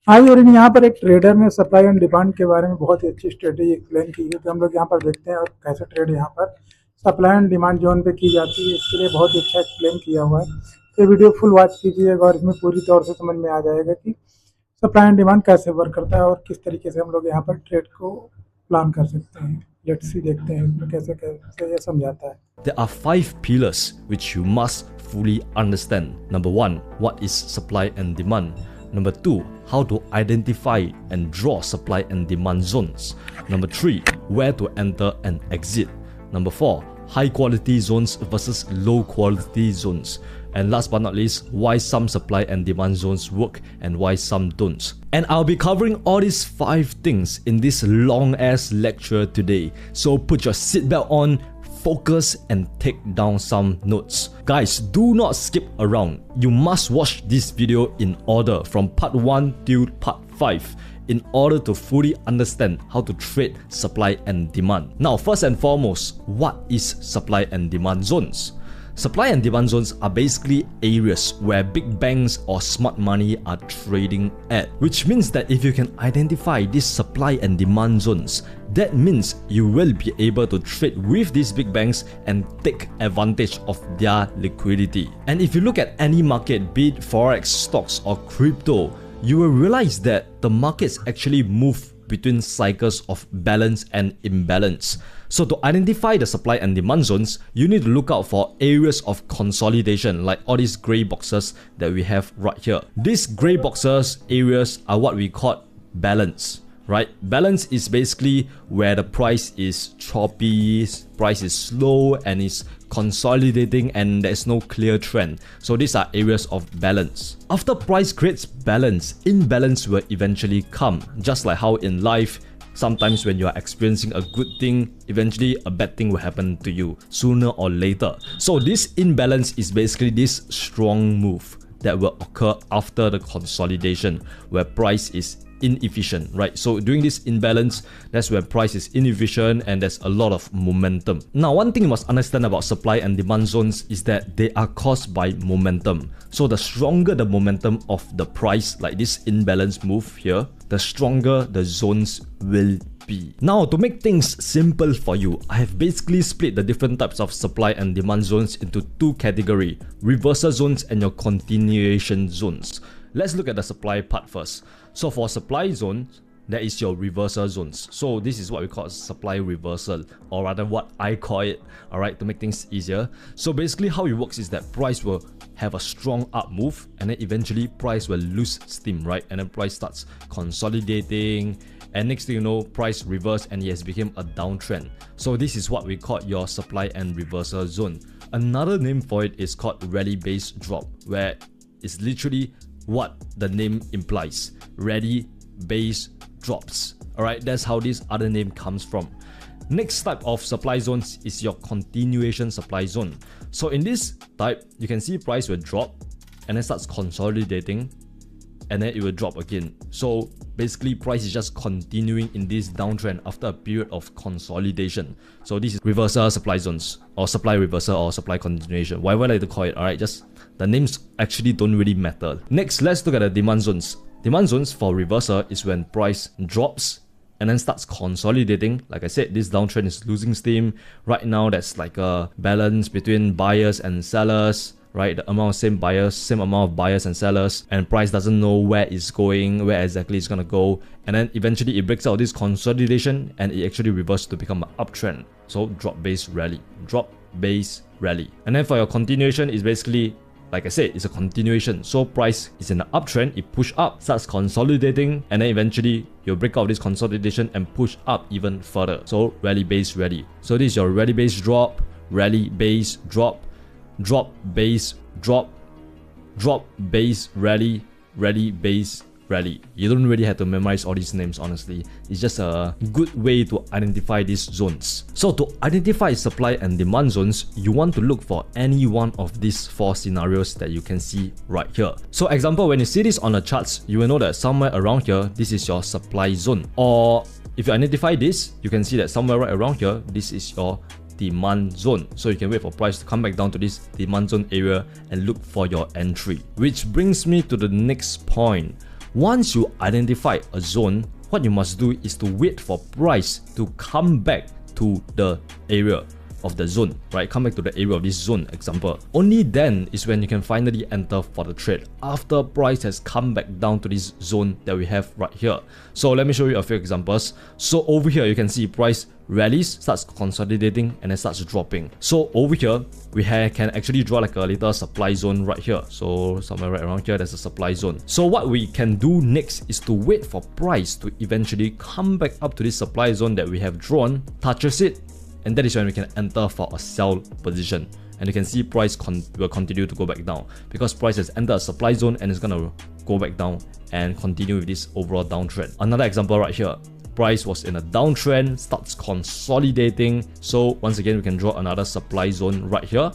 हाँ जी, और यहाँ पर एक ट्रेडर ने सप्लाई एंड डिमांड के बारे में बहुत ही अच्छी स्ट्रेटेजी एक्सप्लेन की है, तो हम लोग यहाँ पर देखते हैं और कैसे ट्रेड यहाँ पर सप्लाई एंड डिमांड जोन पे की जाती है, इसके लिए बहुत ही अच्छा एक्सप्लेन किया हुआ है। तो वीडियो फुल वॉच कीजिएगा और इसमें पूरी तौर से समझ में आ जाएगा कि सप्लाई एंड डिमांड कैसे वर्क करता है और किस तरीके से हम लोग यहाँ पर ट्रेड को प्लान कर सकते हैं। लेट्स सी, देखते हैं इसमें कैसे कैसे ये समझाता है। There are 5 pillars which you must fully understand. Number 1, what is supply and demand? Number 2, how to identify and draw supply and demand zones. Number 3, where to enter and exit. Number 4, high quality zones versus low quality zones. And last but not least, why some supply and demand zones work and why some don't. And I'll be covering all these 5 things in this long ass lecture today. So put your seatbelt on, focus and take down some notes. Guys, do not skip around. You must watch this video in order from part 1 till part 5 in order to fully understand how to trade supply and demand. Now, first and foremost, what is supply and demand zones? Supply and demand zones are basically areas where big banks or smart money are trading at, which means that if you can identify these supply and demand zones, that means you will be able to trade with these big banks and take advantage of their liquidity. And if you look at any market, be it forex, stocks or crypto, you will realize that the markets actually move between cycles of balance and imbalance. So to identify the supply and demand zones, you need to look out for areas of consolidation, like all these gray boxes that we have right here. These gray boxes areas are what we call balance, right? Balance is basically where the price is choppy, price is slow and is consolidating and there's no clear trend. So these are areas of balance. After price creates balance, imbalance will eventually come. Just like how in life, sometimes when you are experiencing a good thing, eventually a bad thing will happen to you sooner or later. So this imbalance is basically this strong move that will occur after the consolidation where price is inefficient, right? So during this imbalance, that's where price is inefficient and there's a lot of momentum. Now, one thing you must understand about supply and demand zones is that they are caused by momentum. So the stronger the momentum of the price, like this imbalance move here, the stronger the zones will be. Now, to make things simple for you, I have basically split the different types of supply and demand zones into 2 categories: reversal zones and your continuation zones. Let's look at the supply part first. So for supply zones, there is your reversal zones. So this is what we call supply reversal, or rather what I call it, alright, to make things easier. So basically how it works is that price will have a strong up move and then eventually price will lose steam, right? And then price starts consolidating and next thing you know, price reverse and it has become a downtrend. So this is what we call your supply and reversal zone. Another name for it is called rally based drop, where it's literally what the name implies, rally base drops. Alright, that's how this other name comes from. Next type of supply zones is your continuation supply zone. So in this type, you can see price will drop and then starts consolidating and then it will drop again. So basically price is just continuing in this downtrend after a period of consolidation. So this is reversal supply zones, or supply reversal, or supply continuation, whatever I like to call it. Alright, just the names actually don't really matter. Next, let's look at the demand zones. Demand zones for reversal is when price drops and then starts consolidating. Like I said, this downtrend is losing steam. Right now, that's like a balance between buyers and sellers, right? The amount of same amount of buyers and sellers, and price doesn't know where it's going, where exactly it's gonna go, and then eventually it breaks out this consolidation and it actually reverses to become an uptrend. So drop base rally, drop base rally. And then for your continuation is basically, like I said, it's a continuation. So price is in an uptrend, it push up, starts consolidating, and then eventually you'll break out this consolidation and push up even further. So rally base rally. So this is your rally base drop, rally base drop, drop base drop, drop base rally, rally base rally. You don't really have to memorize all these names, honestly. It's just a good way to identify these zones. So to identify supply and demand zones, you want to look for any one of these 4 scenarios that you can see right here. So example, when you see this on the charts, you will know that somewhere around here, this is your supply zone. Or if you identify this, you can see that somewhere right around here, this is your demand zone. So you can wait for price to come back down to this demand zone area and look for your entry. Which brings me to the next point. Once you identify a zone, what you must do is to wait for price to come back to the area of the zone, right? Come back to the area of this zone example. Only then is when you can finally enter for the trade, after price has come back down to this zone that we have right here. So let me show you a few examples. So over here you can see price rallies, starts consolidating, and then starts dropping. So over here we can actually draw like a little supply zone right here. So somewhere right around here there's a supply zone. So what we can do next is to wait for price to eventually come back up to this supply zone that we have drawn, touches it, and that is when we can enter for a sell position. And you can see price will continue to go back down because price has entered a supply zone and it's gonna go back down and continue with this overall downtrend. Another example right here, price was in a downtrend, starts consolidating. So once again we can draw another supply zone right here,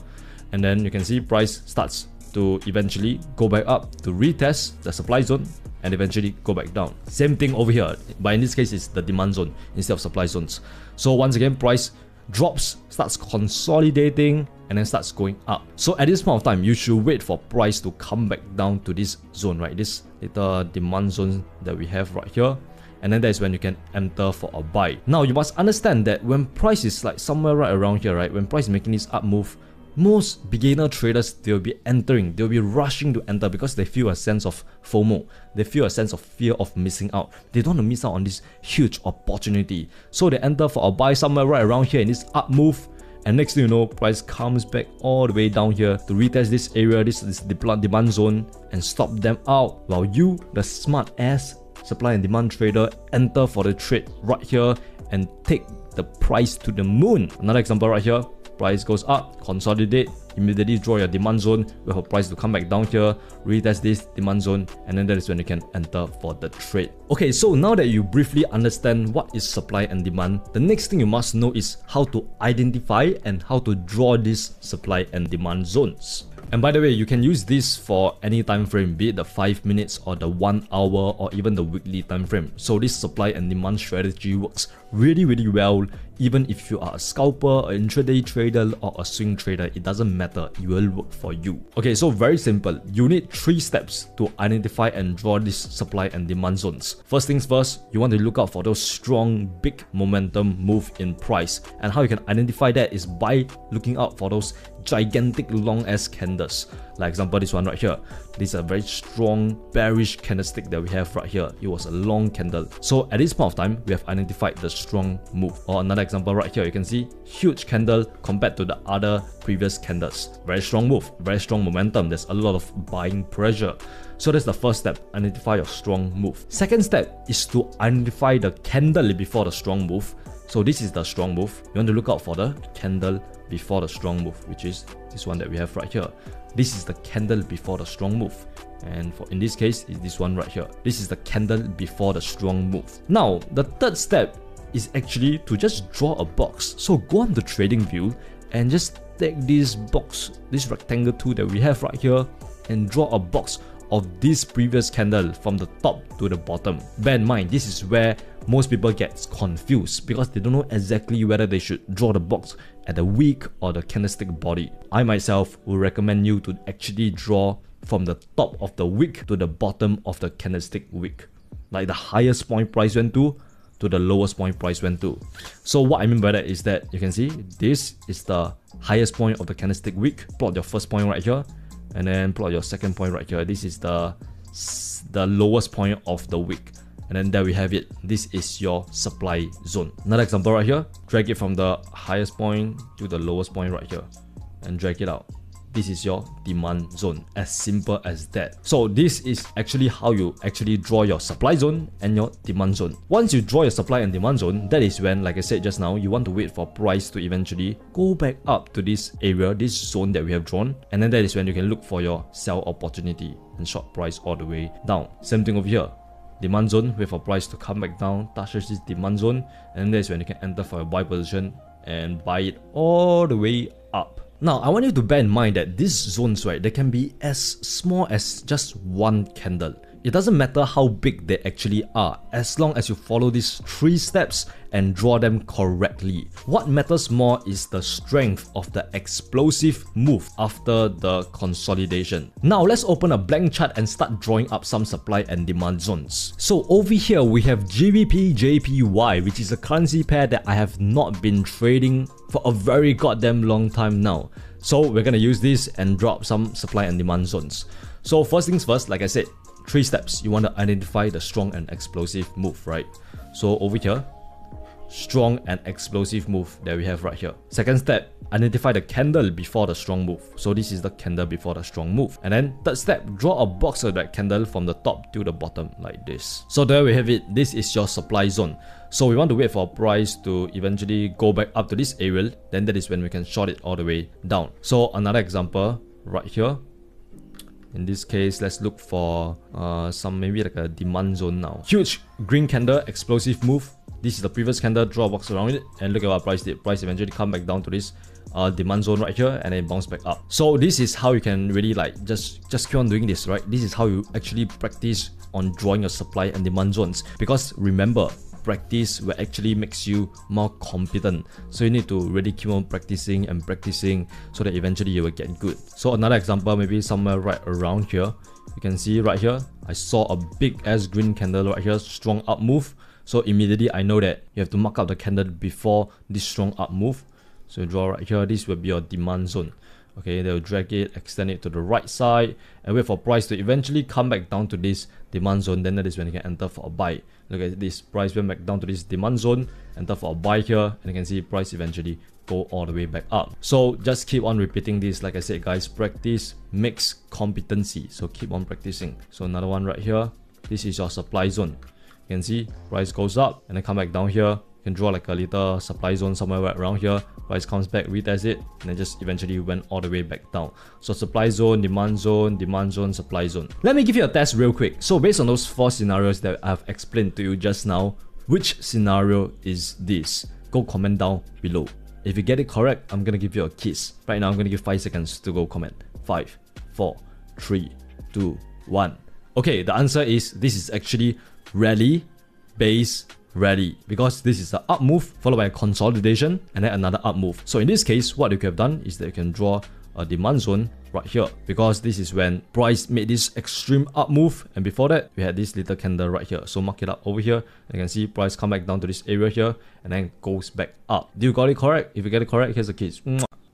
and then you can see price starts to eventually go back up to retest the supply zone and eventually go back down. Same thing over here, but in this case it's the demand zone instead of supply zones. So once again price drops, starts consolidating, and then starts going up. So at this point of time, you should wait for price to come back down to this zone, right? This little demand zone that we have right here. And then that is when you can enter for a buy. Now you must understand that when price is like somewhere right around here, right? When price is making this up move, most beginner traders, they'll be entering, they'll be rushing to enter because they feel a sense of FOMO. They feel a sense of fear of missing out. They don't want to miss out on this huge opportunity. So they enter for a buy somewhere right around here in this up move. And next thing you know, price comes back all the way down here to retest this area, this demand zone, and stop them out. While you, the smart ass supply and demand trader, enter for the trade right here and take the price to the moon. Another example right here. Price goes up, consolidate, immediately draw your demand zone, wait for price to come back down here, retest this demand zone, and then that is when you can enter for the trade. Okay, so now that you briefly understand what is supply and demand, the next thing you must know is how to identify and how to draw these supply and demand zones. And by the way, you can use this for any time frame, be it the 5 minutes or the 1 hour or even the weekly time frame. So this supply and demand strategy works really well. Even if you are a scalper, an intraday trader, or a swing trader, it doesn't matter, it will work for you. Okay, so very simple. You need 3 steps to identify and draw these supply and demand zones. First things first, you want to look out for those strong, big momentum move in price. And how you can identify that is by looking out for those gigantic long ass candles. Like example, this one right here. This is a very strong bearish candlestick that we have right here. It was a long candle. So at this point of time, we have identified the strong move. Or another example right here, you can see huge candle compared to the other previous candles. Very strong move, very strong momentum. There's a lot of buying pressure. So that's the first step, identify your strong move. Second step is to identify the candle before the strong move. So this is the strong move. You want to look out for the candle before the strong move, which is this one that we have right here. This is the candle before the strong move. And in this case, is this one right here. This is the candle before the strong move. Now, the third step is actually to just draw a box. So go on the trading view and just take this box, this rectangle tool that we have right here, and draw a box of this previous candle from the top to the bottom. Bear in mind, this is where most people get confused because they don't know exactly whether they should draw the box at the wick or the candlestick body. I myself will recommend you to actually draw from the top of the wick to the bottom of the candlestick wick. Like the highest point price went to the lowest point price went to. So what I mean by that is that you can see this is the highest point of the candlestick wick. Plot your first point right here, and then plot your second point right here. This is the lowest point of the wick. And then there we have it. This is your supply zone. Another example right here. Drag it from the highest point to the lowest point right here and drag it out. This is your demand zone. As simple as that. So this is actually how you actually draw your supply zone and your demand zone. Once you draw your supply and demand zone, that is when, like I said just now, you want to wait for price to eventually go back up to this area, this zone that we have drawn. And then that is when you can look for your sell opportunity and short price all the way down. Same thing over here. Demand zone, wait for price to come back down, touches this demand zone, and that's when you can enter for a buy position and buy it all the way up. Now, I want you to bear in mind that these zones, right, they can be as small as just one candle. It doesn't matter how big they actually are, as long as you follow these 3 steps and draw them correctly. What matters more is the strength of the explosive move after the consolidation. Now let's open a blank chart and start drawing up some supply and demand zones. So over here we have GBP JPY, which is a currency pair that I have not been trading for a very goddamn long time now. So we're gonna use this and drop some supply and demand zones. So first things first, like I said, 3 steps. You want to identify the strong and explosive move, right? So over here, strong and explosive move that we have right here. Second step, identify the candle before the strong move. So this is the candle before the strong move. And then third step, draw a box of that candle from the top to the bottom like this. So there we have it. This is your supply zone. So we want to wait for price to eventually go back up to this area. Then that is when we can short it all the way down. So another example right here. In this case, let's look for some maybe like a demand zone now. Huge green candle, explosive move. This is the previous candle, draw a box around it, and look at what price did. Price eventually come back down to this demand zone right here, and then bounce back up. So this is how you can really like just keep on doing this, right? This is how you actually practice on drawing your supply and demand zones. Because remember, practice will actually makes you more competent. So you need to really keep on practicing and practicing so that eventually you will get good. So another example, maybe somewhere right around here, you can see right here, I saw a big ass green candle right here, strong up move. So immediately I know that you have to mark up the candle before this strong up move. So you draw right here, this will be your demand zone. Okay, they'll drag it, extend it to the right side, and wait for price to eventually come back down to this demand zone. Then that is when you can enter for a buy. Look at this, price went back down to this demand zone, enter for a buy here, and you can see price eventually go all the way back up. So just keep on repeating this. Like I said guys, practice makes competency. So keep on practicing. So another one right here, this is your supply zone. You can see price goes up and then come back down here. You can draw like a little supply zone somewhere right around here. Price comes back, retest it, and then just eventually went all the way back down. So supply zone, demand zone, supply zone. Let me give you a test real quick. So based on those 4 scenarios that I've explained to you just now, which scenario is this? Go comment down below. If you get it correct, I'm gonna give you a kiss. Right now, I'm gonna give 5 seconds to go comment. 5, 4, 3, 2, 1. Okay, the answer is this is actually rally, base, rally, because this is the up move followed by a consolidation and then another up move. So in this case, what you could have done is that you can draw a demand zone right here, because this is when price made this extreme up move, and before that we had this little candle right here. So mark it up over here, and you can see price come back down to this area here and then goes back up. Do you got it correct? If you get it correct, here's the kiss.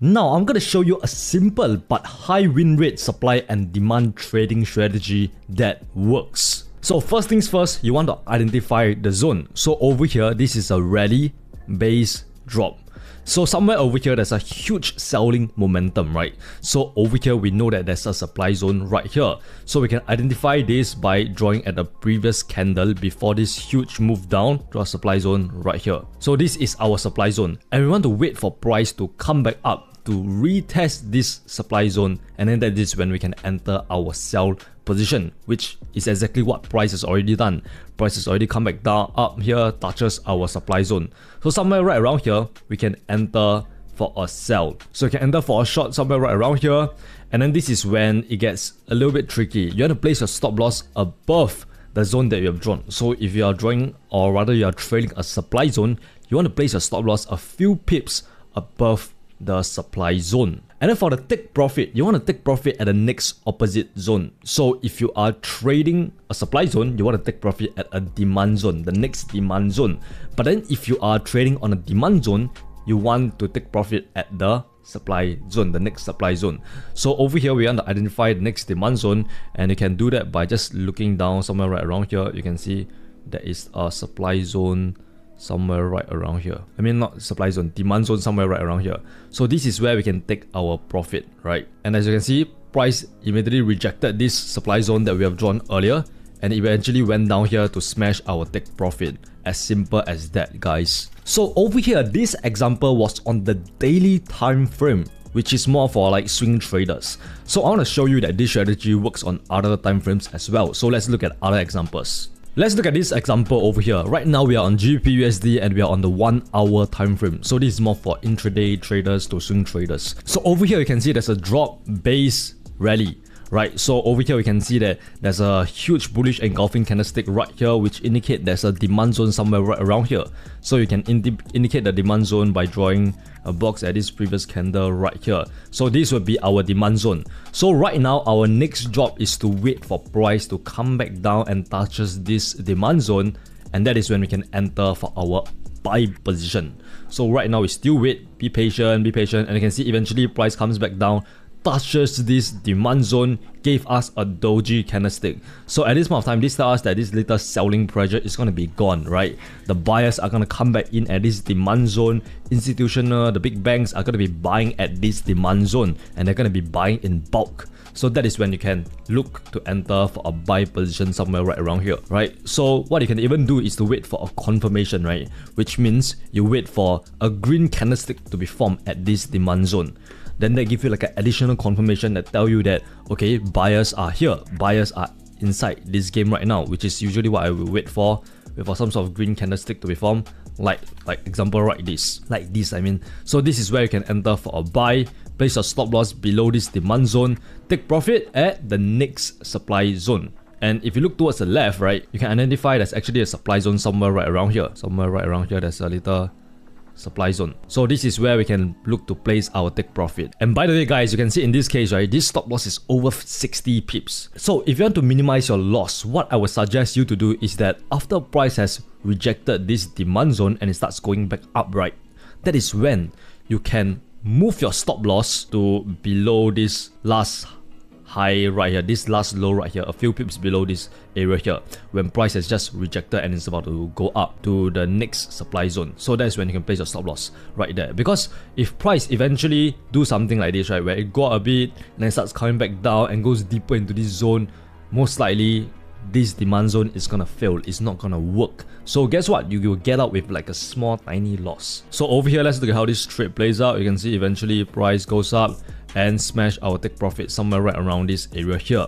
Now I'm gonna show you a simple but high win rate supply and demand trading strategy that works. So first things first, you want to identify the zone. So over here, this is a rally, base, drop. So somewhere over here, there's a huge selling momentum, right? So over here, we know that there's a supply zone right here. So we can identify this by drawing at the previous candle before this huge move down, draw a supply zone right here. So this is our supply zone, and we want to wait for price to come back up to retest this supply zone, and then that is when we can enter our sell position, which is exactly what price has already done. Price has already come back down, up here, touches our supply zone. So somewhere right around here, we can enter for a sell. So you can enter for a short somewhere right around here, and then this is when it gets a little bit tricky. You want to place your stop loss above the zone that you have drawn. So if you are drawing, or rather you are trading a supply zone, you want to place your stop loss a few pips above the supply zone. And then for the take profit, you want to take profit at the next opposite zone. So if you are trading a supply zone, you want to take profit at a demand zone, the next demand zone. But then if you are trading on a demand zone, you want to take profit at the supply zone, the next supply zone. So over here, we want to identify the next demand zone, and you can do that by just looking down somewhere right around here. You can see there is a supply zone somewhere right around here. I mean, not supply zone, demand zone somewhere right around here. So this is where we can take our profit, right? And as you can see, price immediately rejected this supply zone that we have drawn earlier, and eventually went down here to smash our take profit. As simple as that, guys. So over here, this example was on the daily time frame, which is more for like swing traders. So I want to show you that this strategy works on other time frames as well. So let's look at other examples. Let's look at this example over here. Right now we are on GBPUSD and we are on the 1 hour time frame. So this is more for intraday traders to swing traders. So over here you can see there's a drop, base, rally. right? So over here we can see that there's a huge bullish engulfing candlestick right here, which indicate there's a demand zone somewhere right around here. So you can indicate the demand zone by drawing a box at this previous candle right here. So this will be our demand zone. So right now our next job is to wait for price to come back down and touches this demand zone, and that is when we can enter for our buy position. So right now we still wait, be patient, and you can see eventually price comes back down, touches this demand zone, gave us a doji candlestick. So at this point of time, this tells us that this little selling pressure is going to be gone, right? The buyers are going to come back in at this demand zone. Institutional, the big banks are going to be buying at this demand zone, and they're going to be buying in bulk. So that is when you can look to enter for a buy position somewhere right around here, right? So what you can even do is to wait for a confirmation, right? Which means you wait for a green candlestick to be formed at this demand zone. Then they give you like an additional confirmation that tell you that, okay, buyers are here, buyers are inside this game right now, which is usually what I will wait for some sort of green candlestick to be formed, like example like this, I mean. So this is where you can enter for a buy, place your stop loss below this demand zone, take profit at the next supply zone. And if you look towards the left, right, you can identify there's actually a supply zone somewhere right around here. There's a little supply zone. So this is where we can look to place our take profit. And by the way guys, you can see in this case, right, this stop loss is over 60 pips. So if you want to minimize your loss, what I would suggest you to do is that after price has rejected this demand zone and it starts going back up, right, that is when you can move your stop loss to below this last high right here, this last low right here, a few pips below this area here, when price has just rejected and it's about to go up to the next supply zone. So that's when you can place your stop loss right there. Because if price eventually do something like this, right, where it go up a bit and then starts coming back down and goes deeper into this zone, most likely this demand zone is gonna fail, it's not gonna work. So guess what, you will get out with like a small tiny loss. So over here, let's look at how this trade plays out. You can see eventually price goes up and smash our take profit somewhere right around this area here,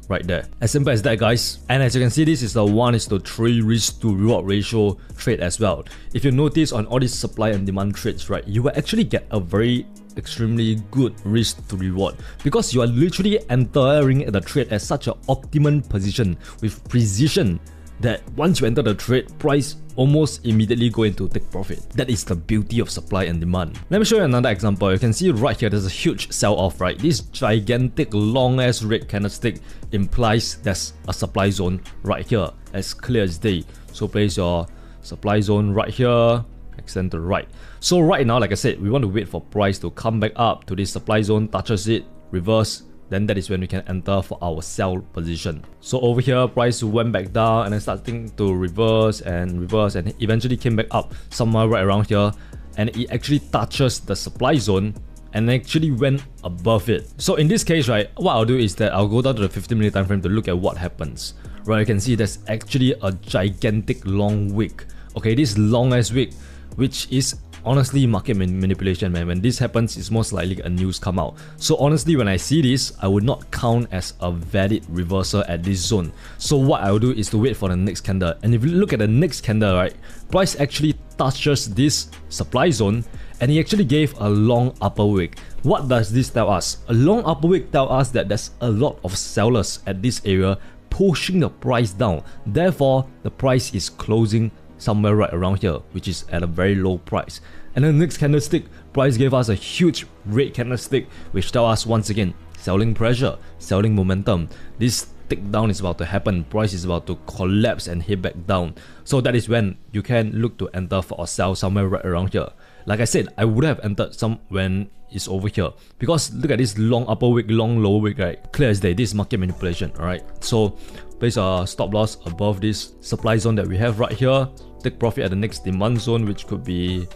right there. As simple as that guys. And as you can see, this is a 1:3 risk to reward ratio trade as well. If you notice on all these supply and demand trades, right, you will actually get a very extremely good risk to reward, because you are literally entering the trade at such an optimum position with precision that once you enter the trade, price almost immediately go into take profit. That is the beauty of supply and demand. Let me show you another example. You can see right here, there's a huge sell-off, right? This gigantic long-ass red candlestick implies there's a supply zone right here, as clear as day. So place your supply zone right here, extend to the right. So right now, like I said, we want to wait for price to come back up to this supply zone, touches it, reverse, then that is when we can enter for our sell position. So over here, price went back down and then starting to reverse and eventually came back up somewhere right around here, and it actually touches the supply zone and actually went above it. So in this case, right, what I'll do is that I'll go down to the 15-minute time frame to look at what happens. Right, you can see there's actually a gigantic long wick. Okay, this long ass wick, which is honestly market manipulation, man. When this happens, it's most likely a news come out. So honestly, when I see this, I would not count as a valid reversal at this zone. So what I will do is to wait for the next candle. And if you look at the next candle, right, price actually touches this supply zone and he actually gave a long upper wick. What does this tell us? A long upper wick tells us that there's a lot of sellers at this area pushing the price down. Therefore, the price is closing somewhere right around here, which is at a very low price. And then the next candlestick, price gave us a huge red candlestick, which tells us once again, selling pressure, selling momentum. This tick down is about to happen, price is about to collapse and hit back down. So that is when you can look to enter for a sell somewhere right around here. Like I said, I would have entered some when it's over here, because look at this long upper wick, long lower wick, right? Clear as day, this is market manipulation, alright? So place a stop loss above this supply zone that we have right here, take profit at the next demand zone, which could be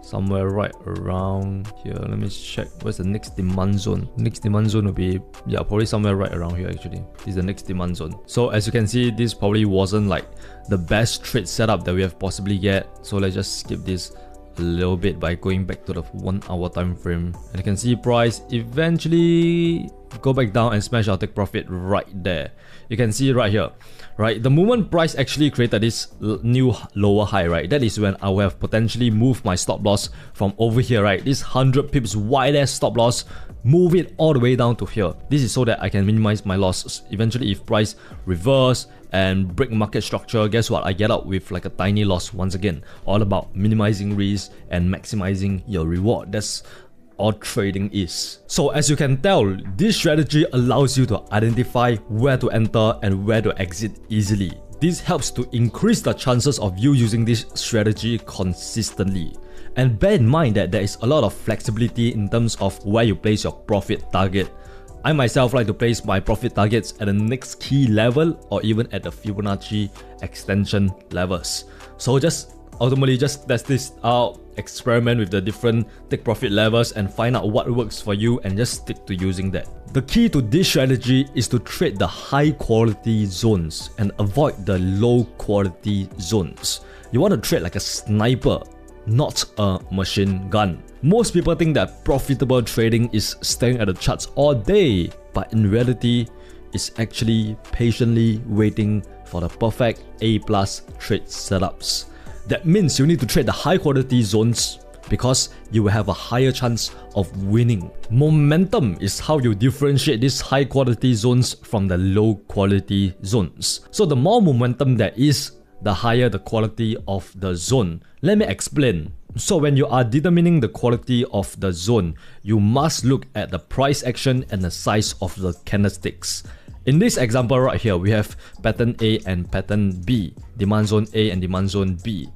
somewhere right around here. Let me check, where's the next demand zone? Next demand zone will be, yeah, probably somewhere right around here actually. This is the next demand zone. So as you can see, this probably wasn't like the best trade setup that we have possibly get. So let's just skip this a little bit by going back to the 1 hour time frame, and you can see price eventually go back down and smash our take profit right there. You can see right here, right? The moment price actually created this new lower high, right? That is when I will have potentially moved my stop loss from over here, right? This 100 pips wide ass stop loss, move it all the way down to here. This is so that I can minimize my losses. Eventually, if price reverse and break market structure, guess what? I get out with like a tiny loss once again. All about minimizing risk and maximizing your reward. That's all trading is. So as you can tell, this strategy allows you to identify where to enter and where to exit easily. This helps to increase the chances of you using this strategy consistently. And bear in mind that there is a lot of flexibility in terms of where you place your profit target. I myself like to place my profit targets at the next key level or even at the Fibonacci extension levels. So just ultimately just test this out, experiment with the different take profit levels and find out what works for you and just stick to using that. The key to this strategy is to trade the high quality zones and avoid the low quality zones. You want to trade like a sniper, not a machine gun. Most people think that profitable trading is staring at the charts all day, but in reality, it's actually patiently waiting for the perfect A+ trade setups. That means you need to trade the high quality zones because you will have a higher chance of winning. Momentum is how you differentiate these high quality zones from the low quality zones. So the more momentum there is, the higher the quality of the zone. Let me explain. So when you are determining the quality of the zone, you must look at the price action and the size of the candlesticks. In this example right here, we have pattern A and pattern B, demand zone A and demand zone B.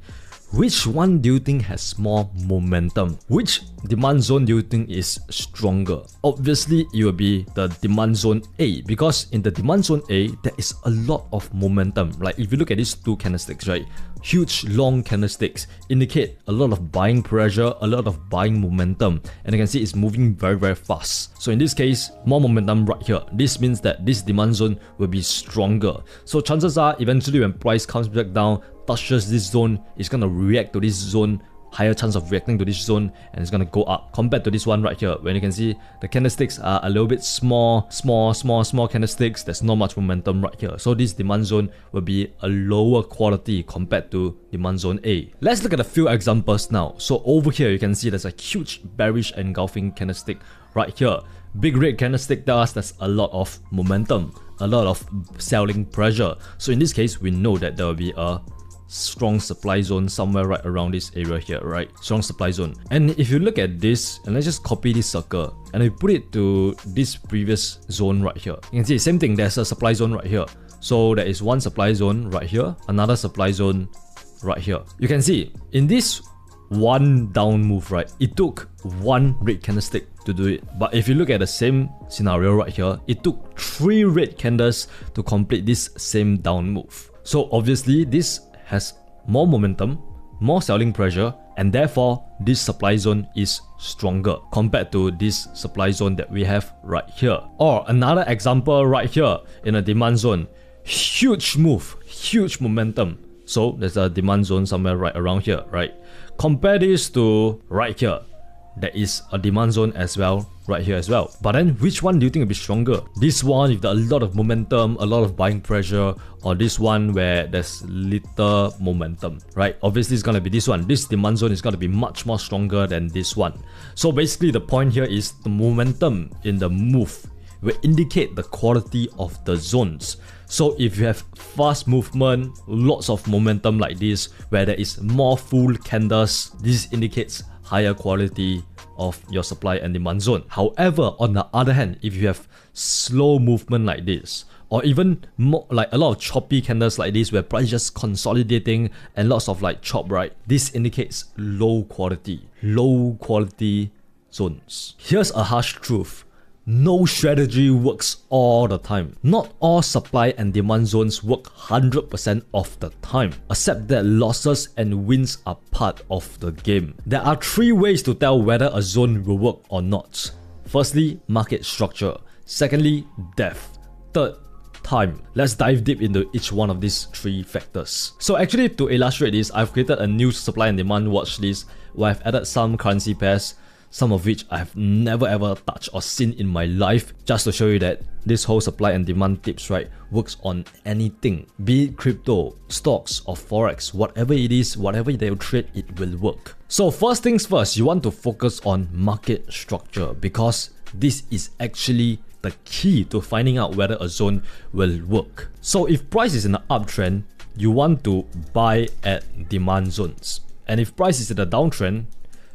Which one do you think has more momentum? Which demand zone do you think is stronger? Obviously, it will be the demand zone A, because in the demand zone A, there is a lot of momentum. Like if you look at these two candlesticks, right? Huge long candlesticks indicate a lot of buying pressure, a lot of buying momentum, and you can see it's moving very, very fast. So in this case, more momentum right here. This means that this demand zone will be stronger. So chances are eventually when price comes back down, touches this zone, it's gonna react to this zone, higher chance of reacting to this zone, and it's gonna go up compared to this one right here. When you can see the candlesticks are a little bit small candlesticks, there's not much momentum right here. So this demand zone will be a lower quality compared to demand zone A. Let's look at a few examples now. So over here you can see there's a huge bearish engulfing candlestick right here. Big red candlestick tells us there's a lot of momentum, a lot of selling pressure. So in this case, we know that there will be a strong supply zone somewhere right around this area here, right? Strong supply zone. And if you look at this, and let's just copy this circle and we put it to this previous zone right here. You can see same thing, there's a supply zone right here. So there is one supply zone right here, another supply zone right here. You can see in this one down move, right? It took one red candlestick to do it. But if you look at the same scenario right here, it took 3 red candles to complete this same down move. So obviously this has more momentum, more selling pressure, and therefore this supply zone is stronger compared to this supply zone that we have right here. Or another example right here in a demand zone, huge move, huge momentum. So there's a demand zone somewhere right around here, right? Compare this to right here. There is a demand zone as well right here as well. But then which one do you think will be stronger? This one with a lot of momentum, a lot of buying pressure, or this one where there's little momentum, right? Obviously it's gonna be this one. This demand zone is gonna be much more stronger than this one. So basically the point here is the momentum in the move will indicate the quality of the zones. So if you have fast movement, lots of momentum like this, where there is more full candles, this indicates higher quality of your supply and demand zone. However, on the other hand, if you have slow movement like this, or even more like a lot of choppy candles like this where price just consolidating and lots of like chop, right? This indicates low quality zones. Here's a harsh truth. No strategy works all the time. Not all supply and demand zones work 100% of the time, except that losses and wins are part of the game. There are 3 ways to tell whether a zone will work or not. Firstly, market structure. Secondly, depth. Third, time. Let's dive deep into each one of these three factors. So actually, to illustrate this, I've created a new supply and demand watch list where I've added some currency pairs, some of which I have never ever touched or seen in my life, just to show you that this whole supply and demand tips, right, works on anything, be it crypto, stocks or forex, whatever it is, whatever they trade, it will work. So first things first, you want to focus on market structure, because this is actually the key to finding out whether a zone will work. So if price is in an uptrend, you want to buy at demand zones, and if price is in a downtrend,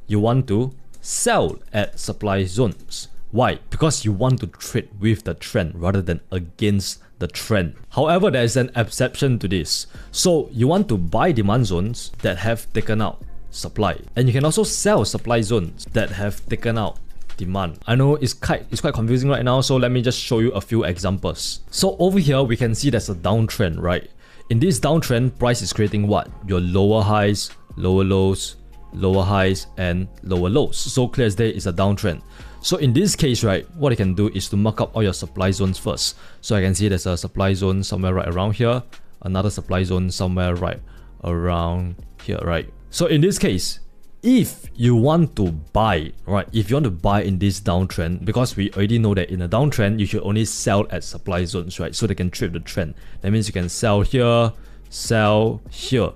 you want to sell at supply zones. Why? Because you want to trade with the trend rather than against the trend. However, there is an exception to this. So you want to buy demand zones that have taken out supply, and you can also sell supply zones that have taken out demand. I know it's quite confusing right now, so let me just show you a few examples. So over here we can see there's a downtrend, right? In this downtrend, price is creating what? Your lower highs, lower lows, lower highs and lower lows. So clear as day is a downtrend. So in this case, right, what you can do is to mark up all your supply zones first. So I can see there's a supply zone somewhere right around here, another supply zone somewhere right around here, right? So in this case, if you want to buy, right, if you want to buy in this downtrend, because we already know that in a downtrend, you should only sell at supply zones, right? So they can trade the trend. That means you can sell here, sell here.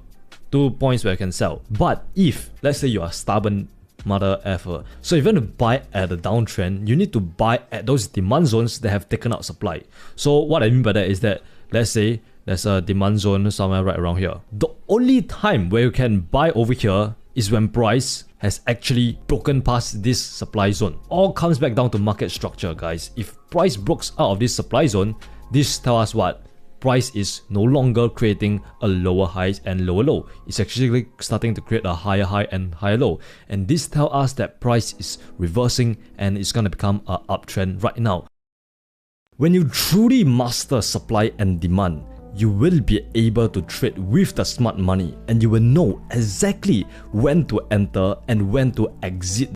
2 points where you can sell. But if, let's say you are stubborn mother effer, so if you want to buy at the downtrend, you need to buy at those demand zones that have taken out supply. So what I mean by that is that, let's say there's a demand zone somewhere right around here. The only time where you can buy over here is when price has actually broken past this supply zone. All comes back down to market structure, guys. If price breaks out of this supply zone, this tells us what? Price is no longer creating a lower highs and lower low. It's actually starting to create a higher high and higher low. And this tells us that price is reversing and it's going to become an uptrend right now. When you truly master supply and demand, you will be able to trade with the smart money, and you will know exactly when to enter and when to exit